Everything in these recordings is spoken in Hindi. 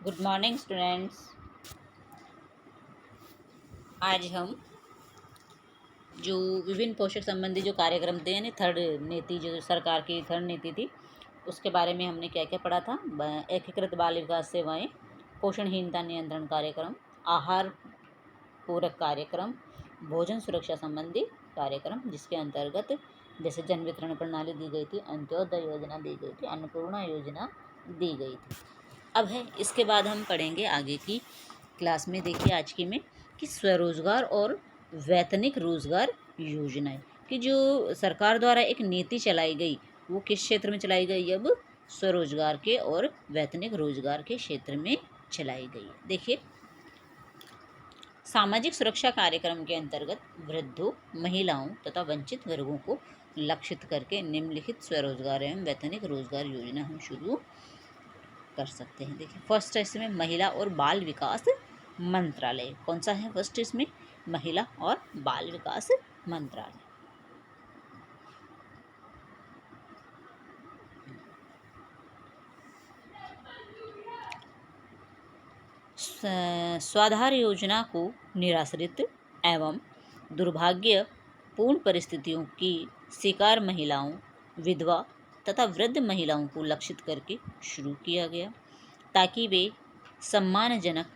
Good morning students. आज हम जो विभिन्न पोषण संबंधी जो कार्यक्रम थे यानी थर्ड नीति, जो सरकार की थर्ड नीति थी, उसके बारे में हमने क्या क्या पढ़ा था। एकीकृत बाल विकास सेवाएं, पोषणहीनता नियंत्रण कार्यक्रम, आहार पूरक कार्यक्रम, भोजन सुरक्षा संबंधी कार्यक्रम, जिसके अंतर्गत जैसे जन वितरण प्रणाली दी गई थी, अंत्योदय योजना दी गई थी, अन्नपूर्णा योजना दी गई थी। अब है इसके बाद हम पढ़ेंगे आगे की क्लास में। देखिए आज की में कि स्वरोजगार और वैतनिक रोजगार योजनाएं कि जो सरकार द्वारा एक नीति चलाई गई, वो किस क्षेत्र में चलाई गई? अब स्वरोजगार के और वैतनिक रोजगार के क्षेत्र में चलाई गई। देखिए, सामाजिक सुरक्षा कार्यक्रम के अंतर्गत वृद्धों, महिलाओं तथा वंचित वर्गों को लक्षित करके निम्नलिखित स्वरोजगार एवं वैतनिक रोजगार योजना हम शुरू कर सकते हैं। देखिए, फर्स्ट है इसमें महिला और बाल विकास मंत्रालय। कौन सा है फर्स्ट इसमें? महिला और बाल विकास मंत्रालय। स्वाधार योजना को निराश्रित एवं दुर्भाग्यपूर्ण परिस्थितियों की शिकार महिलाओं, विधवा तथा वृद्ध महिलाओं को लक्षित करके शुरू किया गया, ताकि वे सम्मानजनक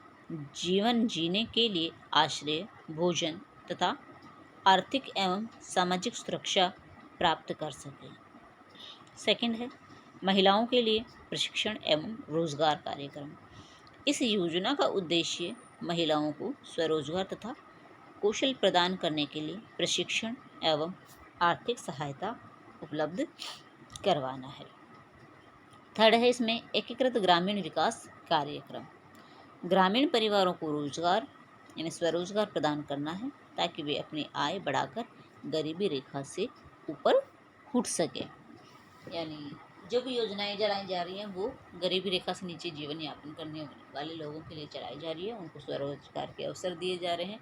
जीवन जीने के लिए आश्रय, भोजन तथा आर्थिक एवं सामाजिक सुरक्षा प्राप्त कर सकें। सेकंड है महिलाओं के लिए प्रशिक्षण एवं रोजगार कार्यक्रम। इस योजना का उद्देश्य महिलाओं को स्वरोजगार तथा कौशल प्रदान करने के लिए प्रशिक्षण एवं आर्थिक सहायता उपलब्ध करवाना है। थर्ड है इसमें एकीकृत ग्रामीण विकास कार्यक्रम। ग्रामीण परिवारों को रोजगार यानी स्वरोजगार प्रदान करना है, ताकि वे अपनी आय बढ़ाकर गरीबी रेखा से ऊपर उठ सके। यानी जो भी योजनाएं चलाई जा रही हैं वो गरीबी रेखा से नीचे जीवन यापन करने वाले लोगों के लिए चलाई जा रही है। उनको स्वरोजगार के अवसर दिए जा रहे हैं,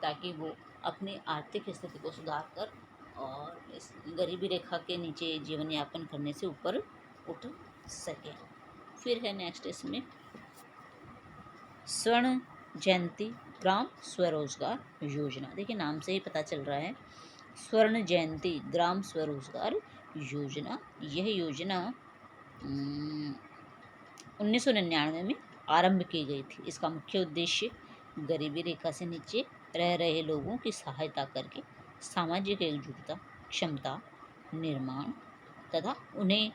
ताकि वो अपनी आर्थिक स्थिति को सुधार कर और इस गरीबी रेखा के नीचे जीवन यापन करने से ऊपर उठ सके। फिर है नेक्स्ट इसमें स्वर्ण जयंती ग्राम स्वरोजगार योजना। देखिए, नाम से ही पता चल रहा है, स्वर्ण जयंती ग्राम स्वरोजगार योजना। यह योजना 1999 में आरंभ की गई थी। इसका मुख्य उद्देश्य गरीबी रेखा से नीचे रह रहे लोगों की सहायता करके सामाजिक एकजुटता, क्षमता निर्माण तथा उन्हें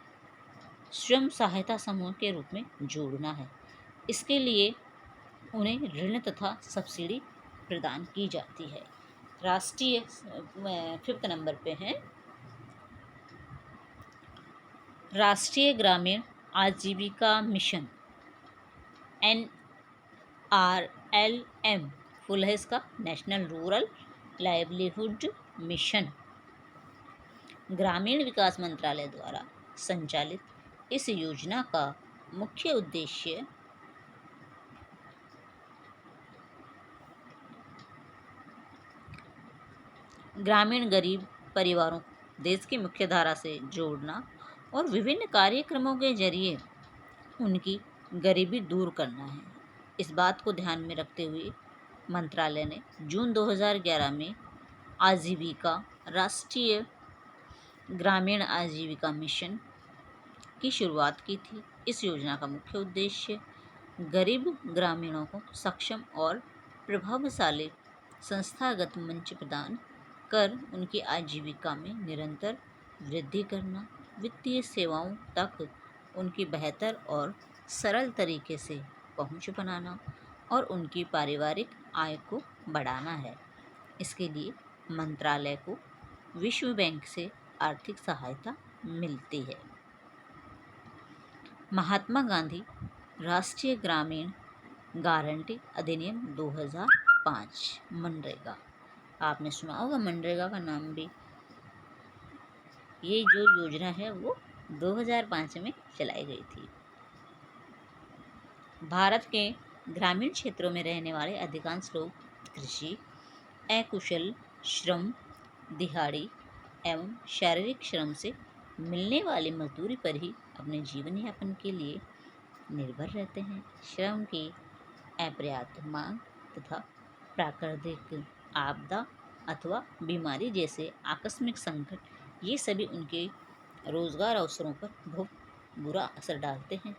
स्वयं सहायता समूह के रूप में जोड़ना है। इसके लिए उन्हें ऋण तथा सब्सिडी प्रदान की जाती है। राष्ट्रीय 5th नंबर पे है राष्ट्रीय ग्रामीण आजीविका मिशन, NRLM फुल है इसका, नेशनल रूरल लाइवलीहुड मिशन। ग्रामीण विकास मंत्रालय द्वारा संचालित इस योजना का मुख्य उद्देश्य ग्रामीण गरीब परिवारों को देश की मुख्य धारा से जोड़ना और विभिन्न कार्यक्रमों के जरिए उनकी गरीबी दूर करना है। इस बात को ध्यान में रखते हुए मंत्रालय ने जून 2011 में आजीविका राष्ट्रीय ग्रामीण आजीविका मिशन की शुरुआत की थी। इस योजना का मुख्य उद्देश्य गरीब ग्रामीणों को सक्षम और प्रभावशाली संस्थागत मंच प्रदान कर उनकी आजीविका में निरंतर वृद्धि करना, वित्तीय सेवाओं तक उनकी बेहतर और सरल तरीके से पहुंच बनाना और उनकी पारिवारिक आय को बढ़ाना है। इसके लिए मंत्रालय को विश्व बैंक से आर्थिक सहायता मिलती है। महात्मा गांधी राष्ट्रीय ग्रामीण गारंटी अधिनियम 2005 मनरेगा, आपने सुना होगा मनरेगा का नाम भी। ये जो योजना है वो 2005 में चलाई गई थी। भारत के ग्रामीण क्षेत्रों में रहने वाले अधिकांश लोग कृषि, अकुशल श्रम, दिहाड़ी एवं शारीरिक श्रम से मिलने वाली मजदूरी पर ही अपने जीवन यापन के लिए निर्भर रहते हैं। श्रम की अपर्याप्त मांग तथा प्राकृतिक आपदा अथवा बीमारी जैसे आकस्मिक संकट, ये सभी उनके रोजगार अवसरों पर बहुत बुरा असर डालते हैं।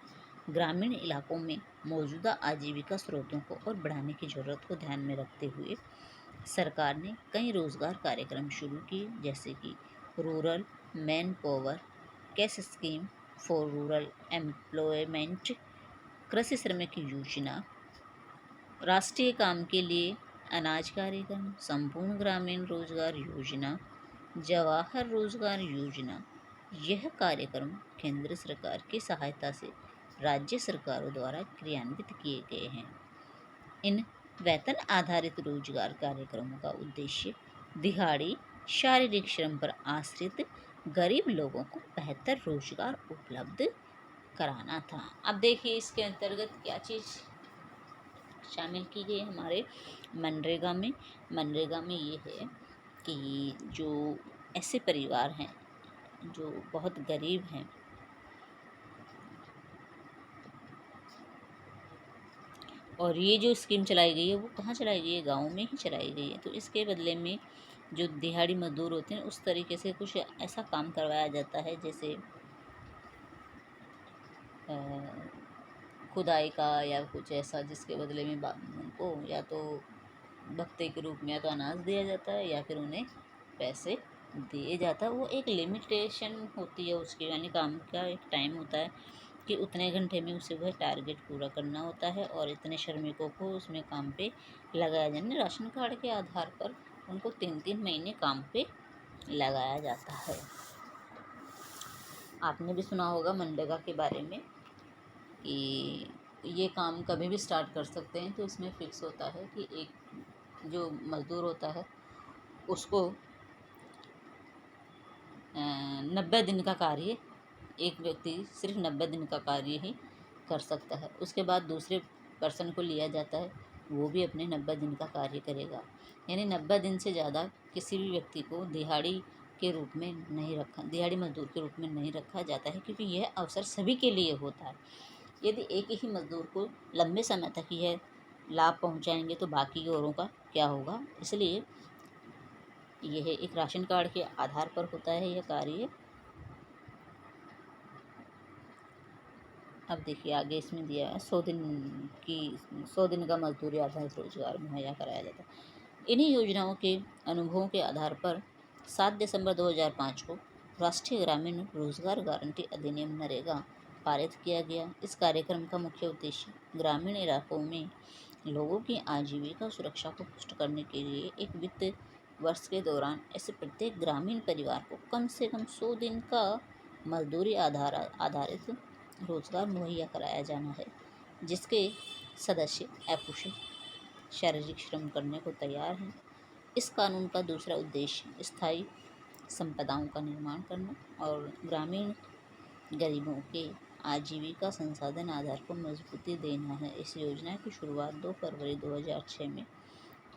ग्रामीण इलाकों में मौजूदा आजीविका स्रोतों को और बढ़ाने की जरूरत को ध्यान में रखते हुए सरकार ने कई रोजगार कार्यक्रम शुरू किए, जैसे कि rural man power, cash scheme for rural employment, कृषि श्रमिक योजना, राष्ट्रीय काम के लिए अनाज कार्यक्रम, संपूर्ण ग्रामीण रोजगार योजना, जवाहर रोजगार योजना। यह कार्यक्रम केंद्र सरकार की सहायता से राज्य सरकारों द्वारा क्रियान्वित किए गए हैं। इन वेतन आधारित रोजगार कार्यक्रमों का उद्देश्य दिहाड़ी शारीरिक श्रम पर आश्रित गरीब लोगों को बेहतर रोजगार उपलब्ध कराना था। अब देखिए इसके अंतर्गत क्या चीज़ शामिल की गई हमारे मनरेगा में। मनरेगा में ये है कि जो ऐसे परिवार हैं जो बहुत गरीब हैं और ये जो स्कीम चलाई गई है वो कहाँ चलाई गई है, गाँव में ही चलाई गई है। तो इसके बदले में जो दिहाड़ी मजदूर होते हैं उस तरीके से कुछ ऐसा काम करवाया जाता है, जैसे खुदाई का या कुछ ऐसा, जिसके बदले में उनको या तो भत्ते के रूप में या तो अनाज दिया जाता है या फिर उन्हें पैसे दिए जाता है। वो एक लिमिटेशन होती है उसकी, यानी काम का एक टाइम होता है कि उतने घंटे में उसे वह टारगेट पूरा करना होता है और इतने श्रमिकों को उसमें काम पे लगाया जाए। राशन कार्ड के आधार पर उनको 3-3 महीने काम पे लगाया जाता है। आपने भी सुना होगा मनरेगा के बारे में कि ये काम कभी भी स्टार्ट कर सकते हैं। तो इसमें फिक्स होता है कि एक जो मज़दूर होता है उसको 90 दिन का कार्य, एक व्यक्ति सिर्फ 90 दिन का कार्य ही कर सकता है। उसके बाद दूसरे पर्सन को लिया जाता है, वो भी अपने 90 दिन का कार्य करेगा। यानी 90 दिन से ज़्यादा किसी भी व्यक्ति को दिहाड़ी के रूप में नहीं रखा, दिहाड़ी मजदूर के रूप में नहीं रखा जाता है, क्योंकि यह अवसर सभी के लिए होता है। यदि एक ही मजदूर को लंबे समय तक यह लाभ पहुंचाएंगे तो बाकी औरों का क्या होगा। इसलिए यह एक राशन कार्ड के आधार पर होता है यह कार्य। अब देखिए आगे इसमें दिया है 100 दिन का मजदूरी आधारित रोजगार मुहैया कराया जाता है। इन्हीं योजनाओं के अनुभवों के आधार पर 7 दिसंबर 2005 को राष्ट्रीय ग्रामीण रोजगार गारंटी अधिनियम नरेगा पारित किया गया। इस कार्यक्रम का मुख्य उद्देश्य ग्रामीण इलाकों में लोगों की आजीविका सुरक्षा को पुष्ट करने के लिए एक वित्त वर्ष के दौरान ऐसे प्रत्येक ग्रामीण परिवार को कम से कम 100 दिन का मजदूरी आधारित रोजगार मुहैया कराया जाना है, जिसके सदस्य अकुशल शारीरिक श्रम करने को तैयार हैं। इस कानून का दूसरा उद्देश्य स्थायी संपदाओं का निर्माण करना और ग्रामीण गरीबों के आजीविका संसाधन आधार को मजबूती देना है। इस योजना की शुरुआत 2 फरवरी 2006 में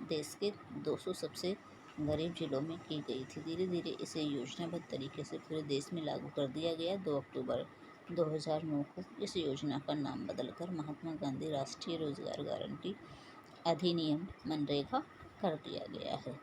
देश के 200 सबसे गरीब जिलों में की गई थी। धीरे धीरे इसे योजनाबद्ध तरीके से पूरे देश में लागू कर दिया गया। 2 अक्टूबर 2009 को इस योजना का नाम बदलकर महात्मा गांधी राष्ट्रीय रोजगार गारंटी अधिनियम मनरेगा कर दिया गया है।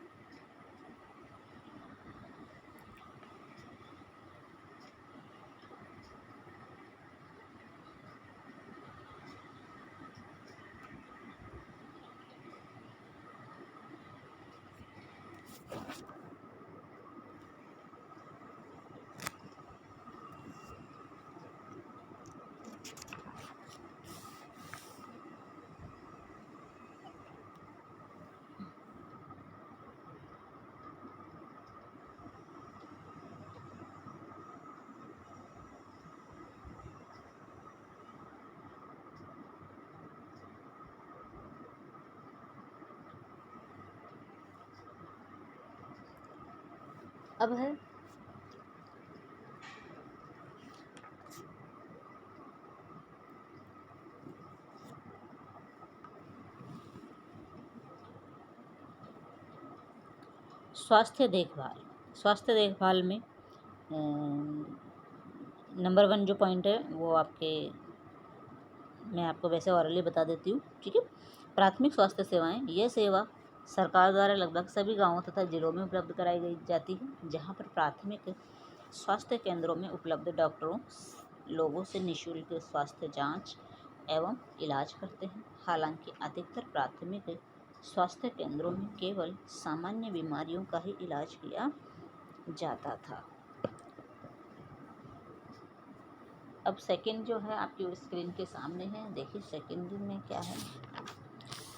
अब है स्वास्थ्य देखभाल। स्वास्थ्य देखभाल में नंबर 1 जो पॉइंट है वो आपके मैं आपको वैसे ऑरली बता देती हूँ, ठीक है। प्राथमिक स्वास्थ्य सेवाएं, यह सेवा सरकार द्वारा लगभग सभी गांवों तथा जिलों में उपलब्ध कराई गई जाती है, जहां पर प्राथमिक स्वास्थ्य केंद्रों में उपलब्ध डॉक्टरों लोगों से निःशुल्क स्वास्थ्य जांच एवं इलाज करते हैं। हालांकि अधिकतर प्राथमिक स्वास्थ्य केंद्रों में केवल सामान्य बीमारियों का ही इलाज किया जाता था। अब सेकंड जो है आपकी स्क्रीन के सामने है, देखिए सेकंड में क्या है।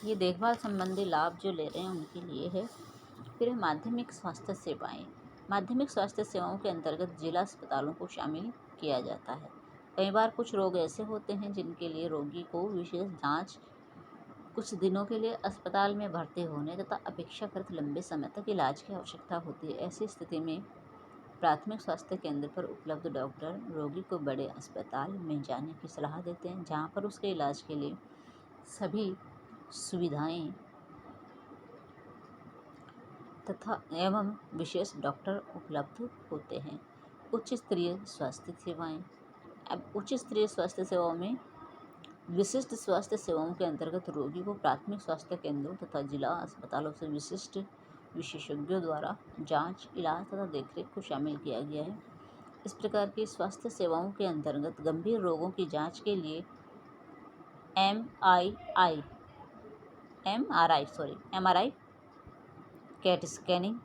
ये देखभाल संबंधी लाभ जो ले रहे हैं उनके लिए है। फिर माध्यमिक स्वास्थ्य सेवाएं। माध्यमिक स्वास्थ्य सेवाओं के अंतर्गत जिला अस्पतालों को शामिल किया जाता है। कई बार कुछ रोग ऐसे होते हैं जिनके लिए रोगी को विशेष जांच, कुछ दिनों के लिए अस्पताल में भर्ती होने तथा अपेक्षाकृत लंबे समय तक इलाज की आवश्यकता होती है। ऐसी स्थिति में प्राथमिक स्वास्थ्य केंद्र पर उपलब्ध डॉक्टर रोगी को बड़े अस्पताल में जाने की सलाह देते हैं, जहां पर उसके इलाज के लिए सभी सुविधाएं तथा एवं विशेष डॉक्टर उपलब्ध होते हैं। उच्च स्तरीय स्वास्थ्य सेवाएं। अब उच्च स्तरीय स्वास्थ्य सेवाओं में विशिष्ट स्वास्थ्य सेवाओं के अंतर्गत रोगी को प्राथमिक स्वास्थ्य केंद्रों तथा जिला अस्पतालों से विशिष्ट विशेषज्ञों द्वारा जांच, इलाज तथा देखरेख को शामिल किया गया है। इस प्रकार की स्वास्थ्य सेवाओं के अंतर्गत गंभीर रोगों की जांच के लिए MRI, कैट स्कैनिंग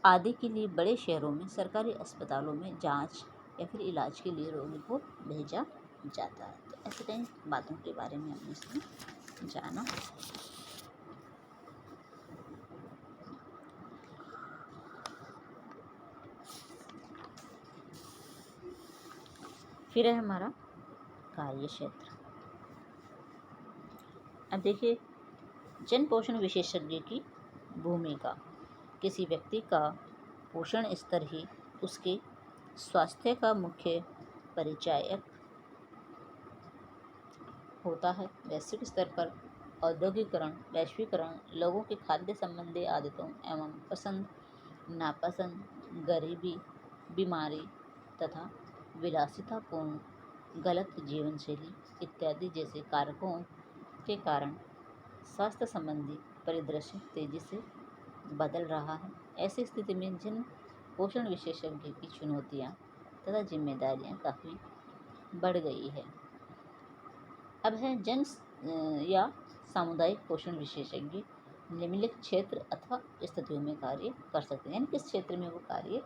आदि के लिए बड़े शहरों में सरकारी अस्पतालों में जांच या फिर इलाज के लिए रोगी को भेजा जाता है। तो ऐसे कई बातों के बारे में हमने इसमें जाना। फिर है हमारा कार्य क्षेत्र। अब देखिए, जन पोषण विशेषज्ञ की भूमिका। किसी व्यक्ति का पोषण स्तर ही उसके स्वास्थ्य का मुख्य परिचायक होता है। वैश्विक स्तर पर औद्योगिकरण, वैश्वीकरण, लोगों की खाद्य संबंधी आदतों एवं पसंद नापसंद, गरीबी, बीमारी तथा विलासितापूर्ण गलत जीवन शैली इत्यादि जैसे कारकों के कारण स्वास्थ्य संबंधी परिदृश्य तेजी से बदल रहा है। ऐसी स्थिति में जिन पोषण विशेषज्ञ की चुनौतियां तथा जिम्मेदारियां काफ़ी बढ़ गई है। अब है या सामुदायिक पोषण विशेषज्ञ निम्नलिखित क्षेत्र अथवा स्थितियों में कार्य कर सकते हैं, यानी किस क्षेत्र में वो कार्य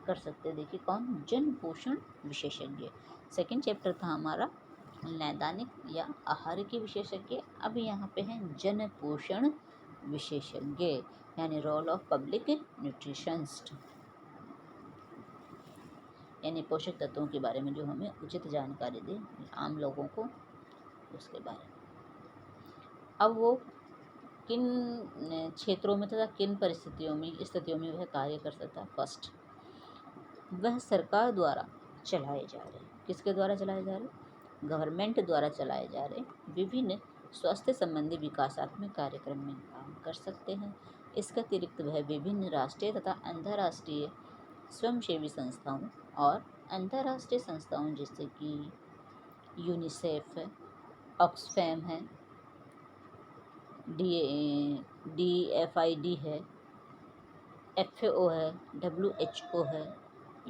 कर सकते हैं। देखिए कौन, जन पोषण विशेषज्ञ। सेकंड चैप्टर था हमारा नैदानिक या आहार के विशेषज्ञ। अब यहाँ पे हैं जन पोषण विशेषज्ञ, यानी रोल ऑफ पब्लिक न्यूट्रिशनिस्ट, यानी पोषक तत्वों के बारे में जो हमें उचित जानकारी दे आम लोगों को, उसके बारे में। अब वो किन क्षेत्रों में तथा किन स्थितियों में वह कार्य कर सकता है। फर्स्ट, वह सरकार द्वारा चलाए जा रहे, किसके द्वारा चलाए जा रहे, गवर्नमेंट द्वारा चलाए जा रहे विभिन्न स्वास्थ्य संबंधी विकासात्मक कार्यक्रम में काम कर सकते हैं। इसके अतिरिक्त वह विभिन्न राष्ट्रीय तथा अंतर्राष्ट्रीय स्वयंसेवी संस्थाओं और अंतर्राष्ट्रीय संस्थाओं जैसे कि यूनिसेफ है, ऑक्सफैम है, DFID है, FAO है, WHO है,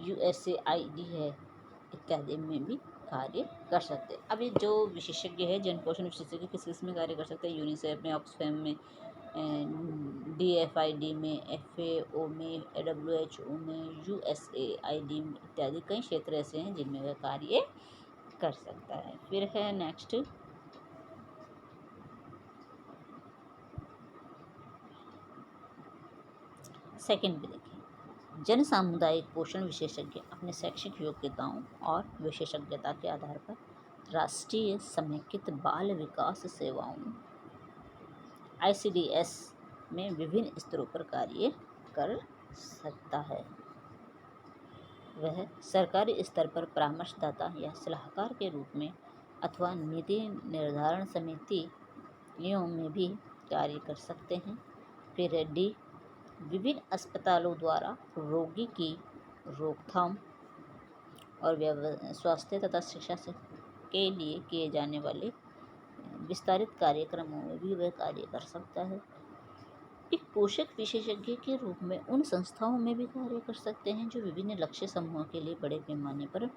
USAID है इत्यादि में भी कार्य कर सकते हैं। अब ये जो विशेषज्ञ है, जन पोषण विशेषज्ञ किस किस में कार्य कर सकते हैं, यूनिसेफ में, ऑक्सफैम में, DFID में, FAO में, WHO में, USAID में इत्यादि कई क्षेत्र ऐसे हैं जिनमें वह कार्य कर सकता है। फिर है नेक्स्ट सेकंड भी देखिए, जन सामुदायिक पोषण विशेषज्ञ अपने शैक्षिक योग्यताओं और विशेषज्ञता के आधार पर राष्ट्रीय समेकित बाल विकास सेवाओं ICDS में विभिन्न स्तरों पर कार्य कर सकता है। वह सरकारी स्तर पर परामर्शदाता या सलाहकार के रूप में अथवा नीति निर्धारण समितियों में भी कार्य कर सकते हैं। फिर D, विभिन्न अस्पतालों द्वारा रोगी की रोकथाम और स्वास्थ्य तथा शिक्षा के लिए किए जाने वाले विस्तारित कार्यक्रमों में भी वह कार्य कर सकता है। एक पोषक विशेषज्ञ के रूप में उन संस्थाओं में भी कार्य कर सकते हैं जो विभिन्न लक्ष्य समूहों के लिए बड़े पैमाने पर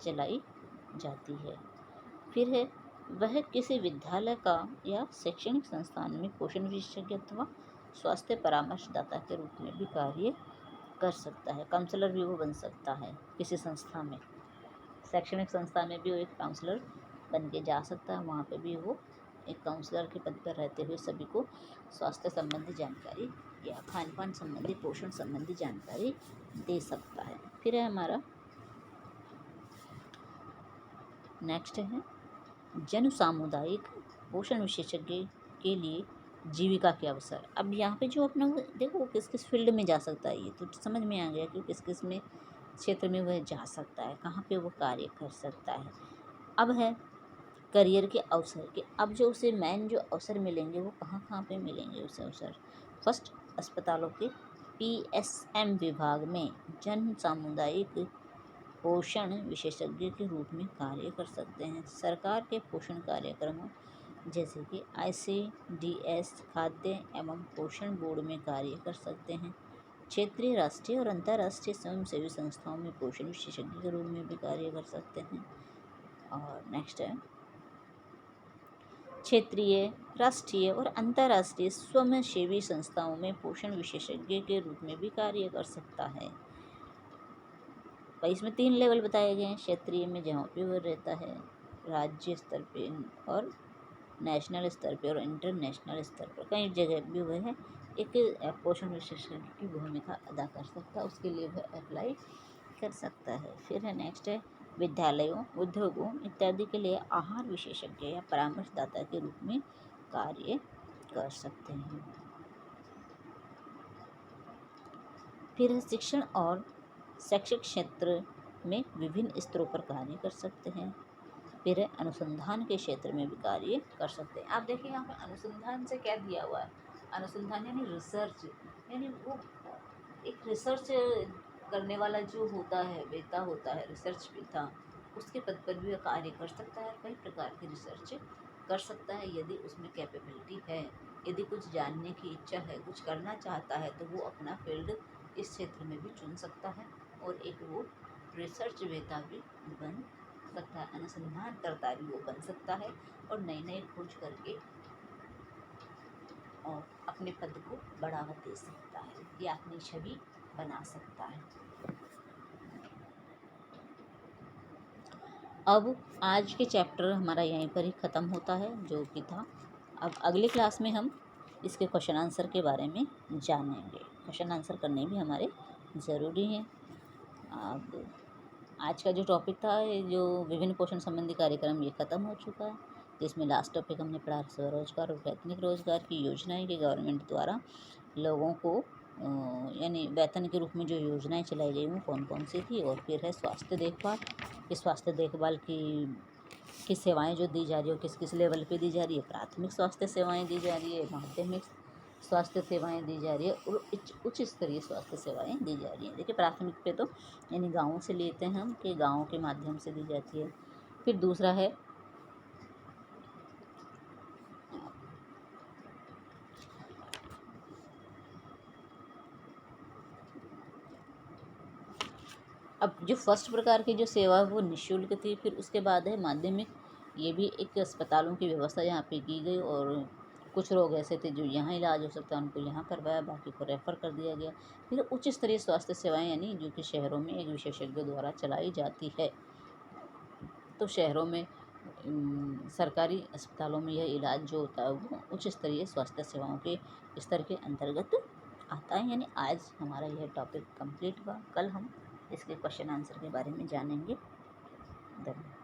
चलाई जाती है। फिर है, वह किसी विद्यालय का या शैक्षणिक संस्थान में पोषण विशेषज्ञ अथवा स्वास्थ्य परामर्शदाता के रूप में भी कार्य कर सकता है। काउंसलर भी वो बन सकता है किसी संस्था में, शैक्षणिक संस्था में भी वो एक काउंसलर बन के जा सकता है। वहाँ पे भी वो एक काउंसलर के पद पर रहते हुए सभी को स्वास्थ्य संबंधी जानकारी या खान पान संबंधी, पोषण संबंधी जानकारी दे सकता है। फिर है हमारा नेक्स्ट है जन सामुदायिक पोषण विशेषज्ञ के लिए जीविका के अवसर। अब यहाँ पे जो अपना देखो वो किस किस फील्ड में जा सकता है, ये तो समझ में आ गया कि किस किस में क्षेत्र में वह जा सकता है, कहाँ पे वो कार्य कर सकता है। अब है करियर के अवसर के। अब जो उसे मेन जो अवसर मिलेंगे वो कहाँ कहाँ पे मिलेंगे उसे अवसर। फर्स्ट, अस्पतालों के PSM विभाग में जन सामुदायिक पोषण विशेषज्ञ के रूप में कार्य कर सकते हैं। सरकार के पोषण कार्यक्रमों जैसे कि ICDS खाद्य एवं पोषण बोर्ड में कार्य कर सकते हैं। क्षेत्रीय, राष्ट्रीय और अंतर्राष्ट्रीय स्वयंसेवी संस्थाओं में पोषण विशेषज्ञ के रूप में भी कार्य कर सकते हैं। और नेक्स्ट है क्षेत्रीय, राष्ट्रीय और अंतर्राष्ट्रीय स्वयंसेवी संस्थाओं में पोषण विशेषज्ञ के रूप में भी कार्य कर सकता है। इसमें 3 लेवल बताए गए हैं। क्षेत्रीय में जहाँ पे वो रहता है, राज्य स्तर पे और नेशनल स्तर पे और इंटरनेशनल स्तर पर कई जगह भी वह एक पोषण विशेषज्ञ की भूमिका अदा कर सकता है, उसके लिए वह अप्लाई कर सकता है। फिर है नेक्स्ट है विद्यालयों, उद्योगों इत्यादि के लिए आहार विशेषज्ञ या परामर्शदाता के रूप में कार्य कर सकते हैं। फिर है शिक्षण और शैक्षिक क्षेत्र में विभिन्न स्तरों पर कार्य कर सकते हैं। फिर है अनुसंधान के क्षेत्र में भी कार्य कर सकते हैं। आप देखिए यहाँ पर अनुसंधान से क्या दिया हुआ है, अनुसंधान यानी रिसर्च, यानी वो एक रिसर्च करने वाला जो होता है, वेता होता है, रिसर्च वेता, उसके पद पर भी वह कार्य कर सकता है। कई प्रकार की रिसर्च कर सकता है यदि उसमें कैपेबिलिटी है, यदि कुछ जानने की इच्छा है, कुछ करना चाहता है, तो वो अपना फील्ड इस क्षेत्र में भी चुन सकता है और एक वो रिसर्च वेता भी बन सकता है, अनुसंधानकर्ता भी वो बन सकता है और नई नई खोज करके और अपने पद को बढ़ावा दे सकता है या अपनी छवि बना सकता है। अब आज के चैप्टर हमारा यहीं पर ही ख़त्म होता है जो कि था। अब अगली क्लास में हम इसके क्वेश्चन आंसर के बारे में जानेंगे। क्वेश्चन आंसर करने भी हमारे ज़रूरी हैं। अब आज का जो टॉपिक था, जो विभिन्न पोषण संबंधी कार्यक्रम, ये ख़त्म हो चुका है, जिसमें लास्ट टॉपिक हमने पढ़ा स्वरोजगार और वैतनिक रोजगार की योजनाएं कि गवर्नमेंट द्वारा लोगों को यानी वेतन के रूप में जो योजनाएं चलाई गई वो कौन कौन सी थी। और फिर है स्वास्थ्य देखभाल, कि स्वास्थ्य देखभाल की सेवाएं जो दी जा रही है किस किस लेवल पे दी जा रही है। प्राथमिक स्वास्थ्य सेवाएं दी जा रही है, माध्यमिक स्वास्थ्य सेवाएं दी जा रही है और उच्च स्तरीय स्वास्थ्य सेवाएं दी जा रही हैं। देखिए प्राथमिक पे तो यानी गाँवों से लेते हैं हम, कि गाँव के माध्यम से दी जाती है। फिर दूसरा है अब जो फर्स्ट प्रकार की जो सेवा है वो निःशुल्क थी। फिर उसके बाद है माध्यमिक, ये भी एक अस्पतालों की व्यवस्था यहाँ पे की गई और कुछ लोग ऐसे थे जो यहाँ इलाज हो सकता है उनको यहाँ करवाया, बाकी को रेफ़र कर दिया गया। फिर उच्च स्तरीय स्वास्थ्य सेवाएं यानी जो कि शहरों में एक विशेषज्ञ द्वारा चलाई जाती है। तो शहरों में सरकारी अस्पतालों में यह इलाज जो होता है वो उच्च स्तरीय स्वास्थ्य सेवाओं के स्तर के अंतर्गत आता है। यानी आज हमारा यह टॉपिक कंप्लीट हुआ। कल हम इसके क्वेश्चन आंसर के बारे में जानेंगे। धन्यवाद।